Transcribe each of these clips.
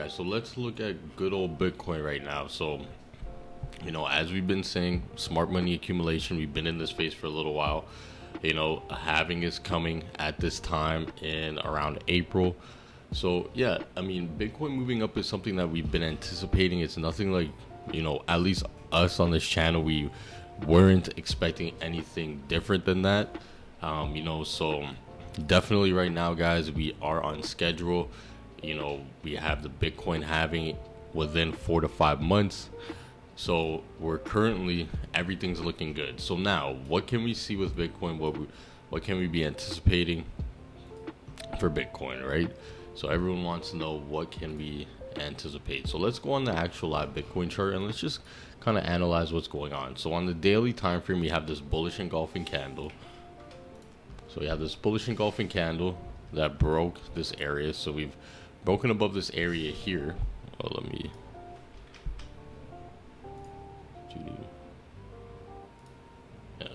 guys, so let's look at good old Bitcoin right now. So, as we've been saying, smart money accumulation, we've been in this space for a little while. A halving is coming at this time in around April. So, yeah, Bitcoin moving up is something that we've been anticipating. It's nothing like, at least us on this channel, we weren't expecting anything different than that. So definitely right now, guys, we are on schedule. We have the Bitcoin halving within 4 to 5 months. So we're currently, everything's looking good. So now, what can we see with Bitcoin? What can we be anticipating for Bitcoin, right? So everyone wants to know, what can we anticipate? So let's go on the actual live Bitcoin chart and let's just kind of analyze what's going on. So on the daily time frame, we have this bullish engulfing candle. So we have this bullish engulfing candle that broke this area. So we've broken above this area here.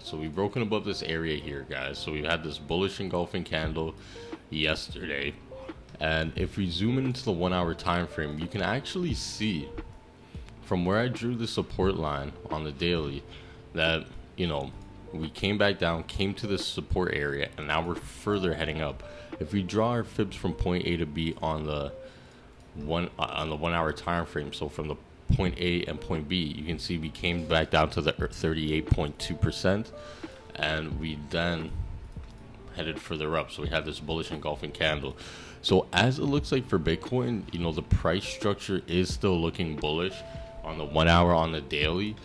So we've broken above this area here, guys. So we've had this bullish engulfing candle yesterday, and if we zoom into the 1 hour time frame, you can actually see from where I drew the support line on the daily that we came back down, came to this support area, and now we're further heading up. If we draw our fibs from point A to B on the 1 hour time frame, so from the point A and point B, you can see we came back down to the 38.2%, and we then headed further up. So we have this bullish engulfing candle. So as it looks like for Bitcoin, the price structure is still looking bullish on the 1 hour, on the daily.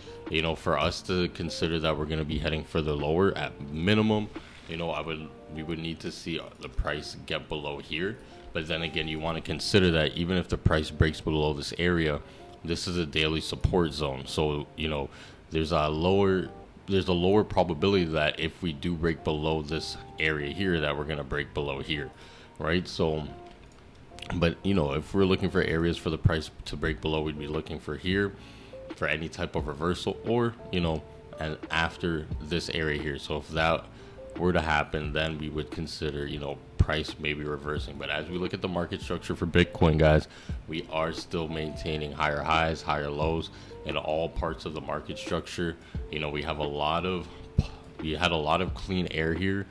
For us to consider that we're going to be heading further lower at minimum, we would need to see the price get below here. But then again, you want to consider that even if the price breaks below this area, this is a daily support zone. So there's a lower probability that if we do break below this area here, that we're going to break below here, right? So but if we're looking for areas for the price to break below, we'd be looking for here for any type of reversal, or and after this area here. So if that were to happen, then we would consider price maybe reversing. But as we look at the market structure for Bitcoin, guys, we are still maintaining higher highs, higher lows in all parts of the market structure. We had a lot of clean air here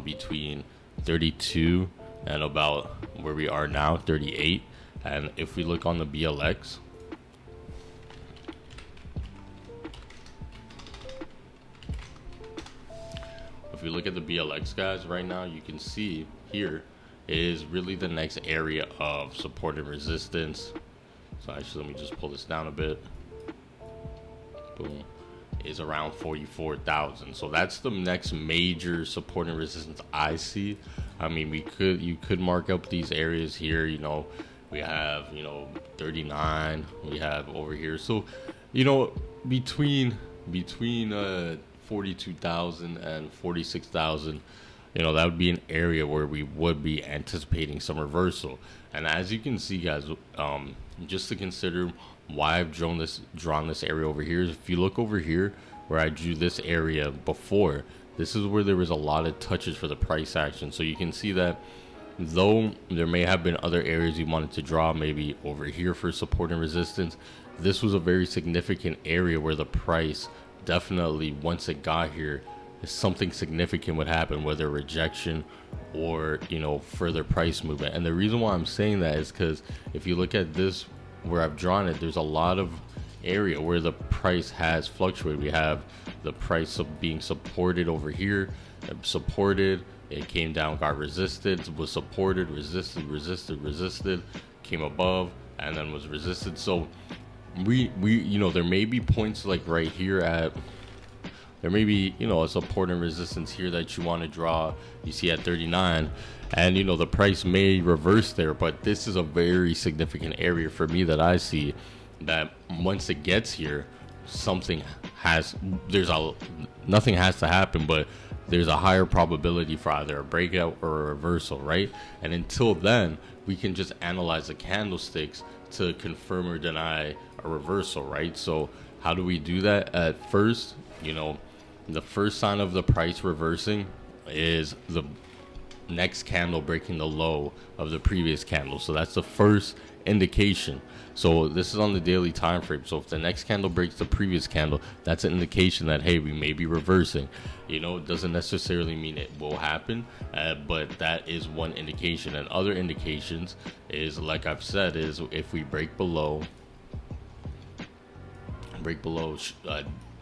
between 32 and about where we are now, 38. And if we look on the BLX, if we look at the BLX, guys, right now, you can see here is really the next area of support and resistance. So actually, let me just pull this down a bit. Boom. Is around 44,000. So that's the next major support and resistance I see. You could mark up these areas here. We have 39. We have over here. So between 42,000 and 46,000, that would be an area where we would be anticipating some reversal. And as you can see, guys, just to consider why I've drawn this area over here is, if you look over here where I drew this area before, this is where there was a lot of touches for the price action. So you can see that though there may have been other areas you wanted to draw, maybe over here for support and resistance, this was a very significant area where the price definitely, once it got here, something significant would happen, whether rejection or further price movement. And the reason why I'm saying that is because if you look at this where I've drawn it, there's a lot of area where the price has fluctuated. We have the price of being supported over here, supported, it came down, got resisted, was supported, resisted, came above, and then was resisted. So we there may be points like right here there may be a support and resistance here that you want to draw. You see at 39, and the price may reverse there, but this is a very significant area for me that I see that once it gets here, nothing has to happen, but there's a higher probability for either a breakout or a reversal, right? And until then, we can just analyze the candlesticks to confirm or deny a reversal, right? So how do we do that? At first, the first sign of the price reversing is next candle breaking the low of the previous candle. So that's the first indication. So this is on the daily time frame. So if the next candle breaks the previous candle, that's an indication that, hey, we may be reversing. You know, it doesn't necessarily mean it will happen, but that is one indication. And other indications is, like I've said, is if we break below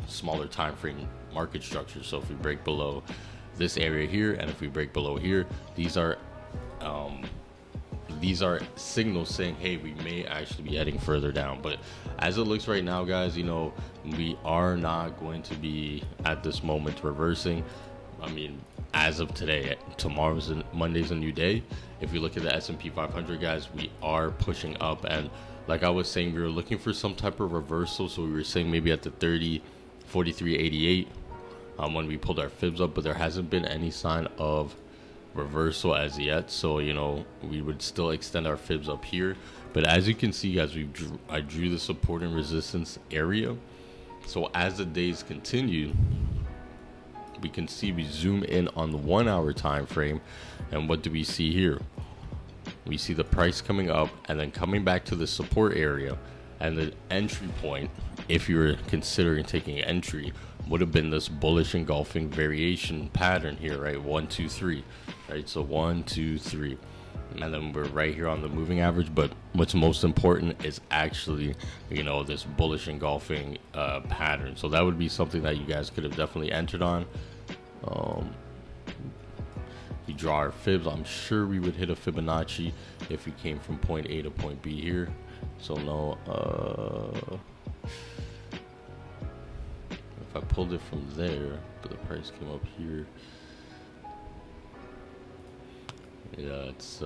smaller time frame market structure. So if we break below this area here, and if we break below here, these are signals saying, hey, we may actually be heading further down. But as it looks right now, guys, you know, we are not going to be at this moment reversing. I mean, as of today, Monday's a new day. If we look at the S&P 500, guys, we are pushing up. And like I was saying, we were looking for some type of reversal. So we were saying maybe at the 43.88 when we pulled our fibs up, but there hasn't been any sign of reversal as yet. So, you know, we would still extend our fibs up here. But as you can see, guys, I drew the support and resistance area. So as the days continue, we can see we zoom in on the 1 hour time frame, and what do we see here? We see the price coming up and then coming back to the support area, and the entry point, if you were considering taking entry, would have been this bullish engulfing variation pattern here, right? 1 2 3, right? So 1 2 3, and then we're right here on the moving average. But what's most important is actually, you know, this bullish engulfing pattern. So that would be something that you guys could have definitely entered on. We draw our fibs. I'm sure we would hit a Fibonacci if we came from point A to point B here. So no, if I pulled it from there, but the price came up here, yeah, it's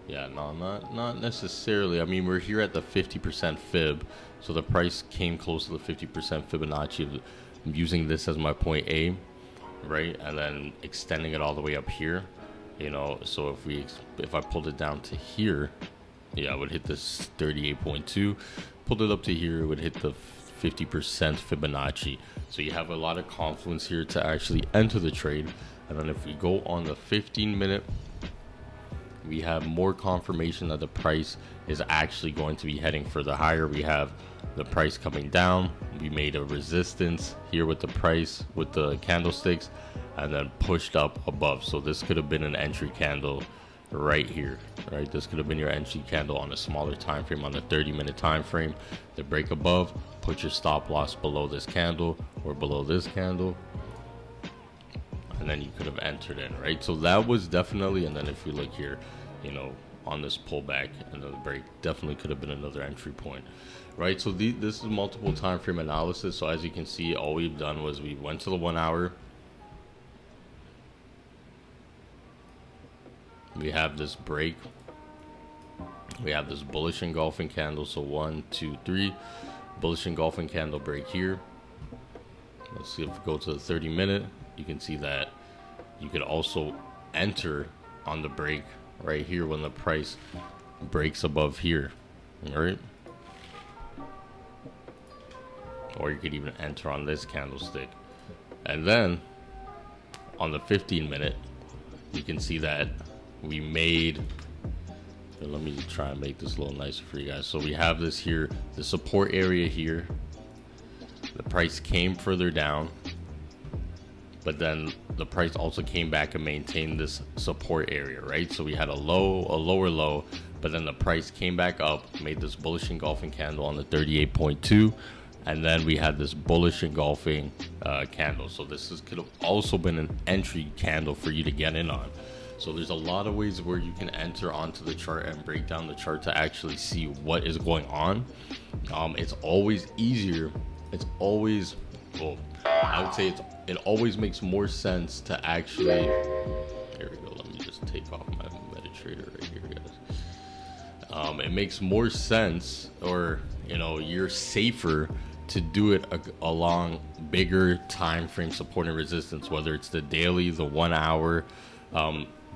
yeah, no, not necessarily. I mean, we're here at the 50% fib, so the price came close to the 50% Fibonacci. I'm using this as my point A, right, and then extending it all the way up here, you know. So if I pulled it down to here, yeah, I would hit this 38.2. Pulled it up to here, it would hit the 50% Fibonacci. So you have a lot of confluence here to actually enter the trade. And then if we go on the 15-minute, we have more confirmation that the price is actually going to be heading further higher. We have the price coming down. We made a resistance here with the price, with the candlesticks, and then pushed up above. So this could have been an entry candle right here, right? This could have been your entry candle on a smaller time frame, on the 30-minute time frame. The break above, put your stop loss below this candle or below this candle, and then you could have entered in, right? So that was definitely, and then if we look here, you know, on this pullback and the break, definitely could have been another entry point, right? So this is multiple time frame analysis. So as you can see, all we've done was we went to the 1 hour. We have this break. We have this bullish engulfing candle. So 1 2 3, bullish engulfing candle break here. Let's see if we go to the 30-minute. You can see that you could also enter on the break right here when the price breaks above here, all right? Or you could even enter on this candlestick. And then on the 15-minute, you can see that we made, let me try and make this a little nicer for you guys. So we have this here, the support area here. The price came further down, but then the price also came back and maintained this support area, right? So we had a lower low, but then the price came back up, made this bullish engulfing candle on the 38.2, and then we had this bullish engulfing candle. So could have also been an entry candle for you to get in on. So there's a lot of ways where you can enter onto the chart and break down the chart to actually see what is going on. It's always easier. It's always, well, I would say it always makes more sense to actually, here we go, let me just take off my MetaTrader right here, guys. It makes more sense, or, you know, you're safer to do it along bigger time frame support and resistance, whether it's the daily, the 1 hour,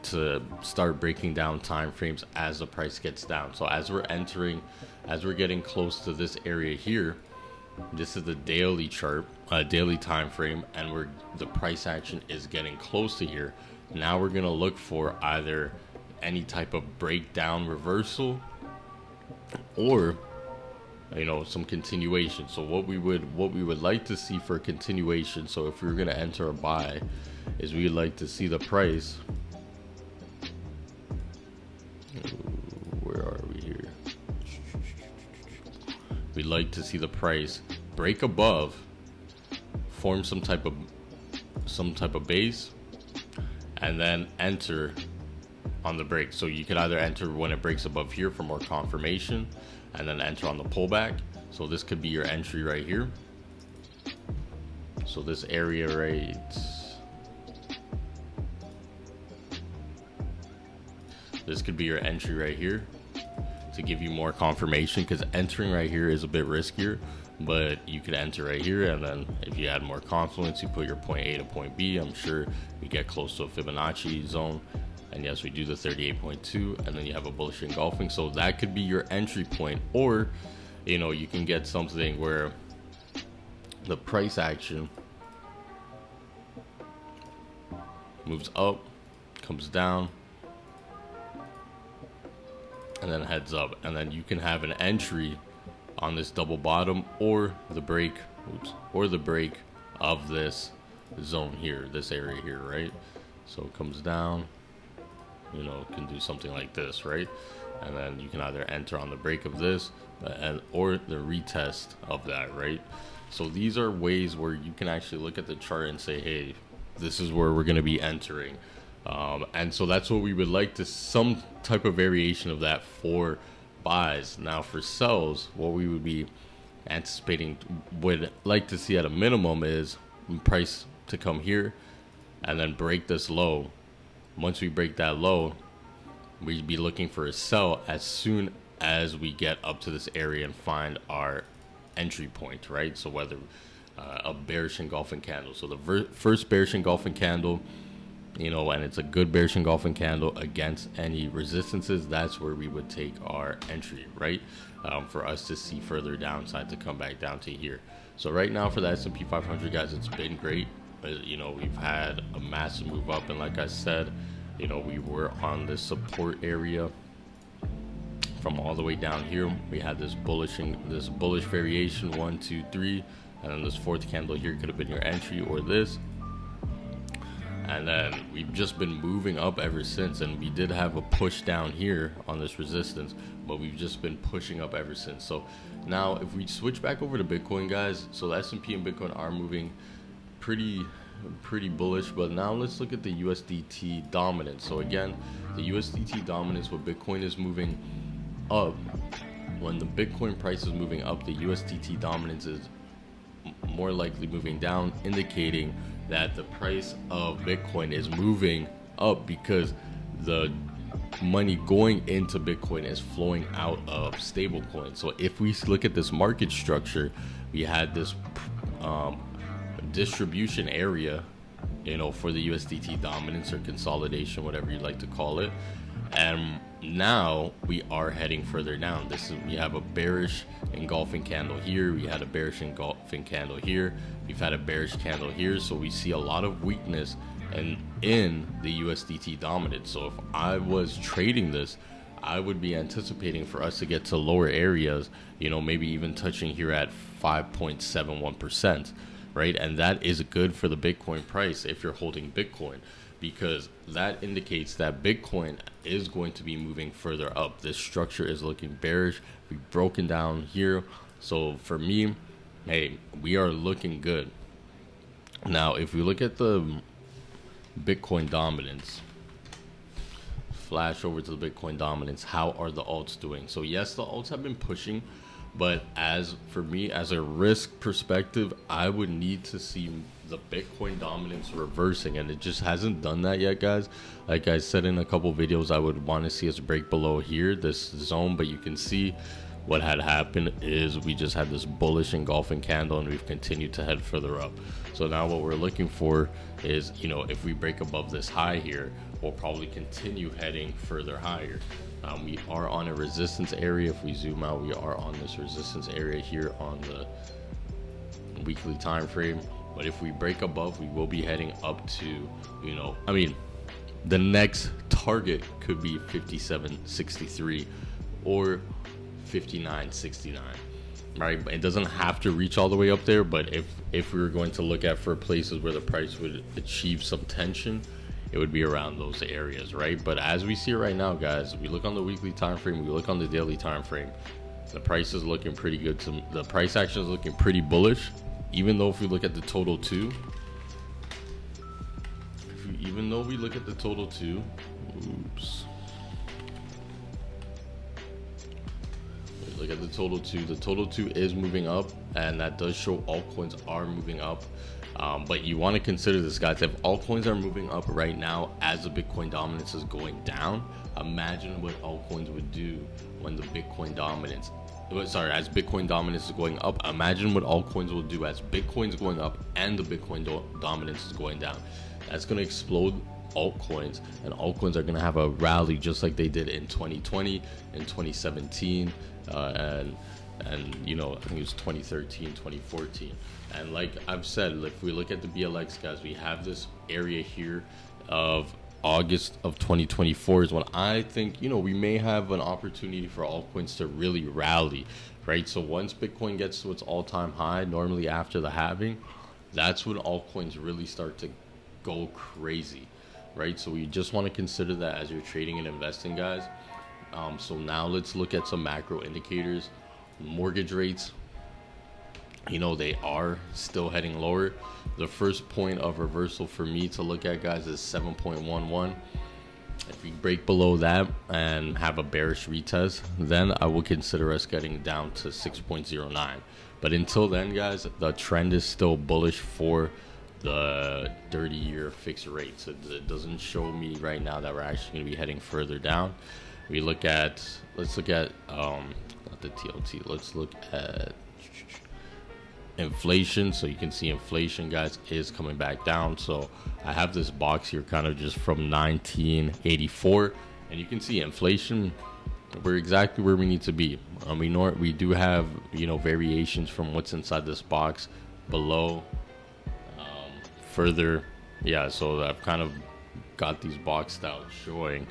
to start breaking down time frames as the price gets down. So as we're getting close to this area here, This is the daily chart, daily time frame, and the price action is getting close to here. Now we're gonna look for either any type of breakdown reversal or some continuation. So what we would like to see for a continuation, so if we were going to enter a buy, is we'd like to see the price, where are we here, we'd like to see the price break above, form some type of base, and then enter on the break. So you could either enter when it breaks above here for more confirmation, and then enter on the pullback. So this could be your entry right here. So this area this could be your entry right here to give you more confirmation, because entering right here is a bit riskier, but you could enter right here, and then if you add more confluence, you put your point A to point B. I'm sure we get close to a Fibonacci zone. And yes, we do the 38.2, and then you have a bullish engulfing. So that could be your entry point, or you can get something where the price action moves up, comes down, and then heads up, and then you can have an entry on this double bottom or the break of this zone here, this area here, right? So it comes down, can do something like this, right? And then you can either enter on the break of this or the retest of that, right? So these are ways where you can actually look at the chart and say, hey, this is where we're going to be entering. And so that's what we would like to, some type of variation of that for buys. Now for sells, what we would be anticipating, would like to see at a minimum, is price to come here and then break this low. Once we break that low, we'd be looking for a sell as soon as we get up to this area and find our entry point, right? So whether a bearish engulfing candle, so the first bearish engulfing candle, and it's a good bearish engulfing candle against any resistances, that's where we would take our entry, right? For us to see further downside to come back down to here. So right now for the S&P 500, guys, it's been great. We've had a massive move up, and like I said, we were on this support area from all the way down here. We had this bullish variation, 1, 2, 3, and then this fourth candle here could have been your entry, or this. And then we've just been moving up ever since, and we did have a push down here on this resistance, but we've just been pushing up ever since. So now if we switch back over to Bitcoin, guys, so the S&P and Bitcoin are moving pretty bullish, but now let's look at the USDT dominance. So again, the USDT dominance, with Bitcoin is moving up. When the Bitcoin price is moving up, the USDT dominance is more likely moving down, indicating that the price of Bitcoin is moving up because the money going into Bitcoin is flowing out of stablecoins. So if we look at this market structure, we had this distribution area, for the USDT dominance or consolidation, whatever you like to call it. And now we are heading further down. We have a bearish engulfing candle here. We had a bearish engulfing candle here. We've had a bearish candle here. So we see a lot of weakness in the USDT dominance. So if I was trading this, I would be anticipating for us to get to lower areas, maybe even touching here at 5.71%, right? And that is good for the Bitcoin price if you're holding Bitcoin, because that indicates that Bitcoin is going to be moving further up. This structure is looking bearish. We've broken down here. So for me, hey, we are looking good. Now, if we look at the Bitcoin dominance, flash over to the Bitcoin dominance, how are the alts doing? So yes, the alts have been pushing, but as for me, as a risk perspective, I would need to see the Bitcoin dominance reversing, and it just hasn't done that yet, guys. Like I said in a couple videos, I would want to see us break below here, this zone, but you can see what had happened is we just had this bullish engulfing candle, and we've continued to head further up. So now what we're looking for is, if we break above this high here, we'll probably continue heading further higher. We are on a resistance area. If we zoom out, we are on this resistance area here on the weekly time frame. But if we break above, we will be heading up to, I mean, the next target could be 57.63 or 59.69. Right, it doesn't have to reach all the way up there, but if we were going to look at for places where the price would achieve some tension, it would be around those areas, right? But as we see it right now, guys, we look on the weekly time frame, we look on the daily time frame, the price is looking pretty good. The price action is looking pretty bullish, even though if we look at the total two, oops. Look at the total two is moving up, and that does show altcoins are moving up. But you want to consider this, guys. If altcoins are moving up right now as the Bitcoin dominance is going down, imagine what altcoins would do when the Bitcoin dominance, as Bitcoin dominance is going up. Imagine what altcoins will do as Bitcoin's going up and the Bitcoin dominance is going down. That's going to explode altcoins, and altcoins are going to have a rally just like they did in 2020 and 2017 and I think it was 2013, 2014. And like I've said, if we look at the BLX, guys, we have this area here of August of 2024 is when I think we may have an opportunity for altcoins to really rally, right? So once Bitcoin gets to its all-time high, normally after the halving, that's when altcoins really start to go crazy, right? So we just want to consider that as you're trading and investing, guys. So now let's look at some macro indicators. Mortgage rates, they are still heading lower. The first point of reversal for me to look at, guys, is 7.11. If we break below that and have a bearish retest, then I will consider us getting down to 6.09. But until then, guys, the trend is still bullish for the 30-year fixed rate. So it doesn't show me right now that we're actually going to be heading further down. Let's look at not the TLT, let's look at inflation. So you can see inflation, guys, is coming back down. So I have this box here kind of just from 1984, and you can see inflation, we're exactly where we need to be. We do have variations from what's inside this box below, further. Yeah, so I've kind of got these boxed out showing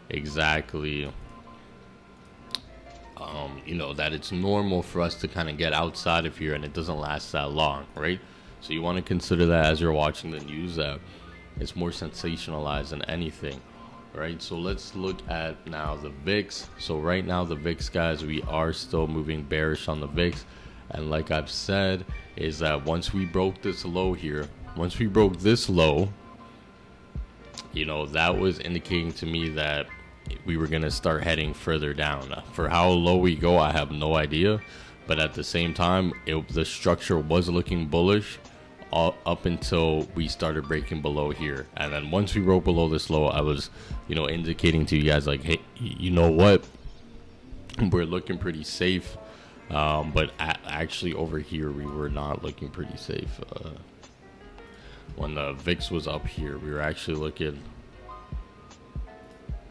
exactly that it's normal for us to kind of get outside of here, and it doesn't last that long, right? So you want to consider that as you're watching the news, that it's more sensationalized than anything, right? So let's look at now the VIX. So right now the VIX, guys, we are still moving bearish on the VIX, and like I've said, is that once we broke this low here, that was indicating to me that we were going to start heading further down. For how low we go, I have no idea, but at the same time, the structure was looking bullish up until we started breaking below here. And then once we broke below this low, I was indicating to you guys like, hey, you know what, we're looking pretty safe. But actually over here we were not looking pretty safe. When the VIX was up here, we were actually looking,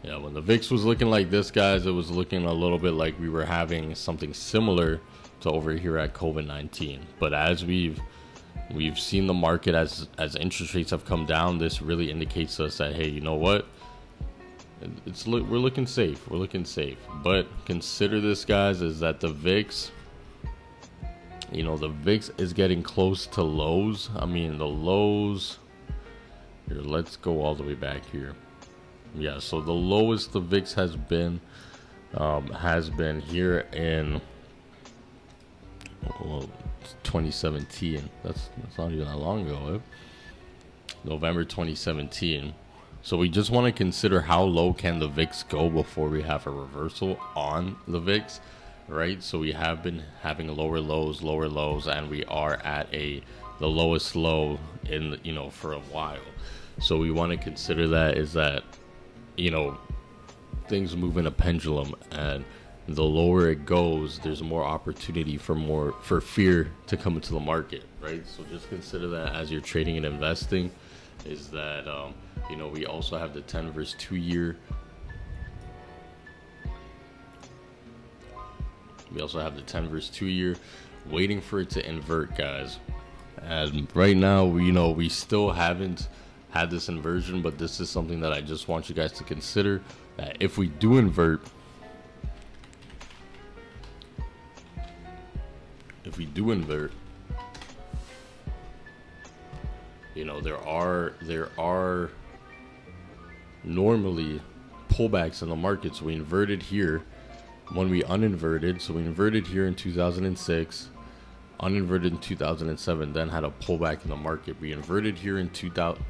when the VIX was looking like this, guys, it was looking a little bit like we were having something similar to over here at COVID-19. But as we've seen the market, as interest rates have come down, this really indicates to us that, hey, you know what, we're looking safe. But consider this, guys, is that the VIX, the VIX is getting close to lows. I mean, the lows here, let's go all the way back here. Yeah, so the lowest the VIX has been here in 2017. That's not even that long ago, November 2017. So we just want to consider how low can the VIX go before we have a reversal on the VIX, right? So we have been having lower lows, and we are at the lowest low in for a while. So we want to consider that is that things move in a pendulum, and the lower it goes, there's more opportunity for fear to come into the market, right? So just consider that as you're trading and investing, is that we also have the 10 versus 2 year. We also have the 10 versus 2 year waiting for it to invert, guys. And right now, we still haven't had this inversion, but this is something that I just want you guys to consider, that if we do invert, there are normally pullbacks in the market. So we inverted here when we uninverted. So we inverted here in 2006, uninverted in 2007, then had a pullback in the market. We inverted here in 2000.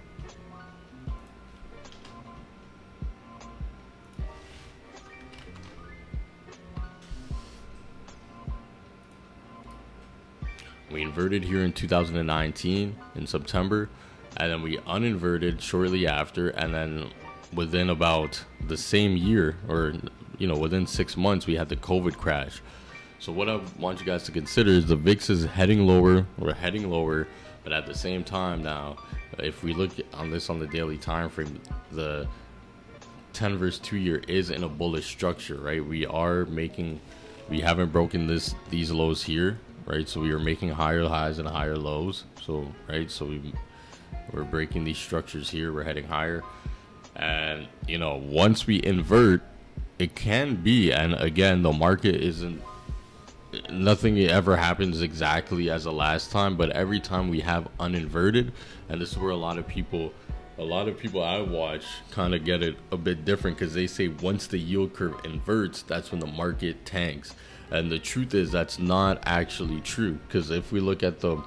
We inverted here in 2019 in September, and then we uninverted shortly after, and then within about the same year, or within 6 months, we had the COVID crash. So what I want you guys to consider is the VIX is heading lower. We're heading lower, but at the same time now, if we look on this on the daily time frame, the 10 versus 2 year is in a bullish structure, right? We haven't broken these lows here, right? So we are making higher highs and higher lows. So right, so we're breaking these structures here. We're heading higher, and once we invert, it can be, and again, the market isn't. Nothing ever happens exactly as the last time, but every time we have uninverted, and this is where a lot of people I watch kind of get it a bit different, because they say once the yield curve inverts, that's when the market tanks. And the truth is that's not actually true, because if we look at the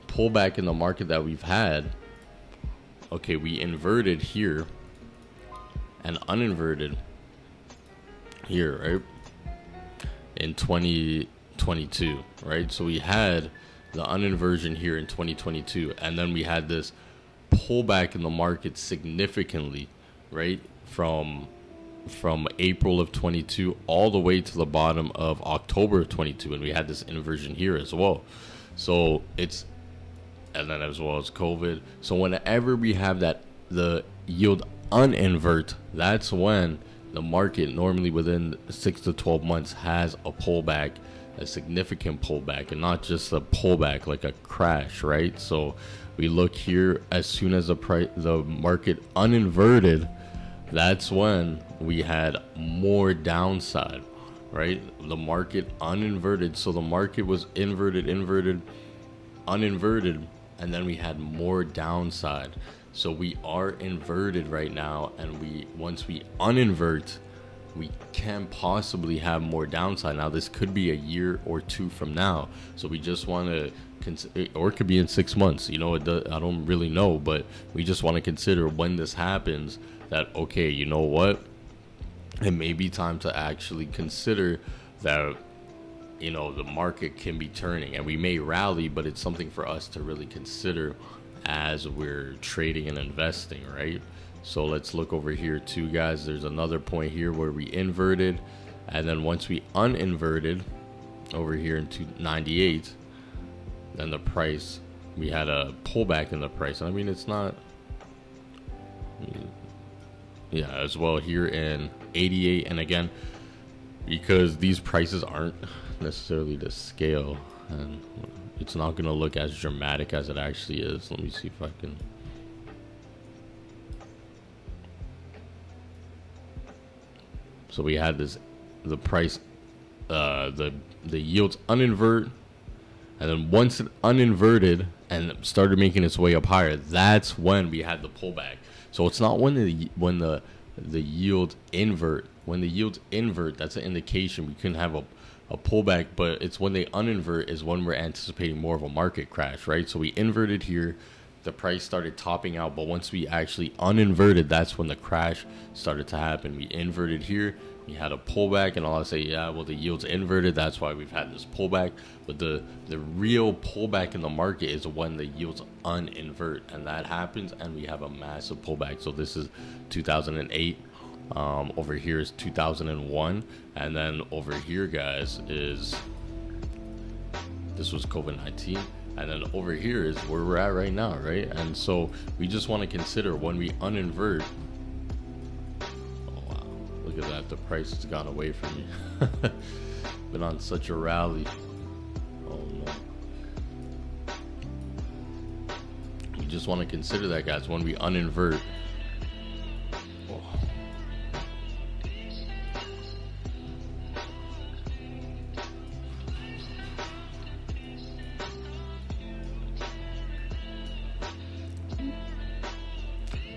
pullback in the market that we've had, okay, we inverted here and uninverted here, right, in 2022, right? So we had the uninversion here in 2022, and then we had this pullback in the market significantly, right, from April of 22 all the way to the bottom of October of 22, and we had this inversion here as well. So and then as well as COVID. So whenever we have the yield uninvert, that's when the market normally within 6 to 12 months has a pullback, a significant pullback, and not just a pullback like a crash, right? So we look here, as soon as the market uninverted, that's when we had more downside, right? The market uninverted, so the market was inverted, uninverted, and then we had more downside. So we are inverted right now, and once we uninvert, we can possibly have more downside. Now this could be a year or two from now, so we just want to or it could be in 6 months. I don't really know, but we just want to consider when this happens that, okay, you know what, it may be time to actually consider that the market can be turning, and we may rally, but it's something for us to really consider as we're trading and investing, right? So let's look over here too, guys. There's another point here where we inverted, and then once we uninverted over here in 298, then the price, we had a pullback in the price. I mean, it's not, yeah, as well here in 88. And again, because these prices aren't necessarily to scale, and it's not going to look as dramatic as it actually is. Let me see if I can. So we had the price, the yields uninvert, and then once it uninverted and started making its way up higher, that's when we had the pullback. So it's not when the yield invert. When the yields invert, that's an indication we can have a pullback, but it's when they uninvert is when we're anticipating more of a market crash, right? So we inverted here, the price started topping out, but once we actually uninverted, that's when the crash started to happen. We inverted here, we had a pullback, and I'll say, yeah, well, the yield's inverted, that's why we've had this pullback. But the real pullback in the market is when the yields uninvert, and that happens, and we have a massive pullback. So this is 2008. Over here is 2001, and then over here, guys, this was COVID-19, and then over here is where we're at right now, right? And so we just want to consider when we uninvert. Oh wow, look at that, the price has gone away from me. Been on such a rally. Oh no. just want to consider that, guys, when we uninvert.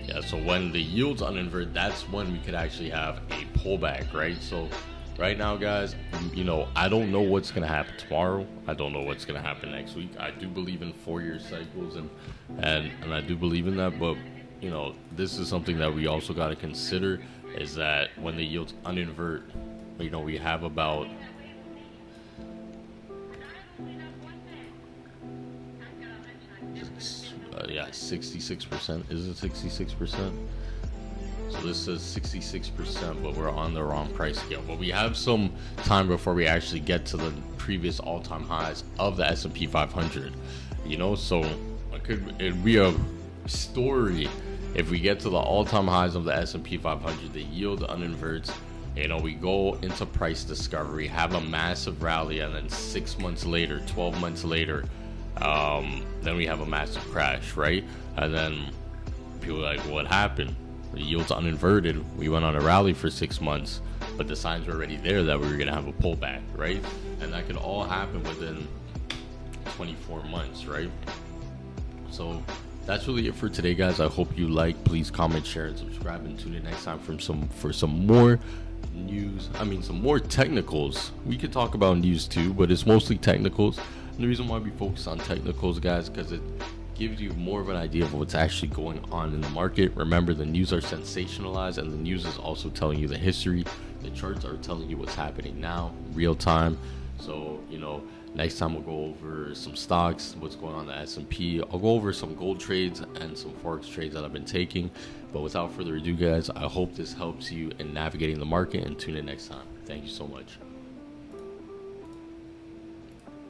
Yeah, so when the yields uninvert, that's when we could actually have a pullback, right? So right now, guys, I don't know what's going to happen tomorrow. I don't know what's going to happen next week. I do believe in 4-year cycles, and I do believe in that. But, this is something that we also got to consider, is that when the yields uninvert, we have about 66%. Is it 66%? So this says 66%, but we're on the wrong price scale. But we have some time before we actually get to the previous all-time highs of the S&P 500. So it'd be a story if we get to the all-time highs of the S&P 500, the yield uninverts. We go into price discovery, have a massive rally, and then 6 months later, 12 months later, then we have a massive crash, right? And then people are like, what happened? The yield's uninverted. We went on a rally for 6 months, but the signs were already there that we were going to have a pullback, right? And that could all happen within 24 months, right? So that's really it for today, guys. I hope you like. Please comment, share, and subscribe, and tune in next time for some more news. Some more technicals. We could talk about news too, but it's mostly technicals. And the reason why we focus on technicals, guys, because it gives you more of an idea of what's actually going on in the market. Remember, the news are sensationalized, and the news is also telling you the history. The charts are telling you what's happening now, real time. So, next time we'll go over some stocks, what's going on in the S&P. I'll go over some gold trades and some forex trades that I've been taking. But without further ado, guys, I hope this helps you in navigating the market, and tune in next time. Thank you so much.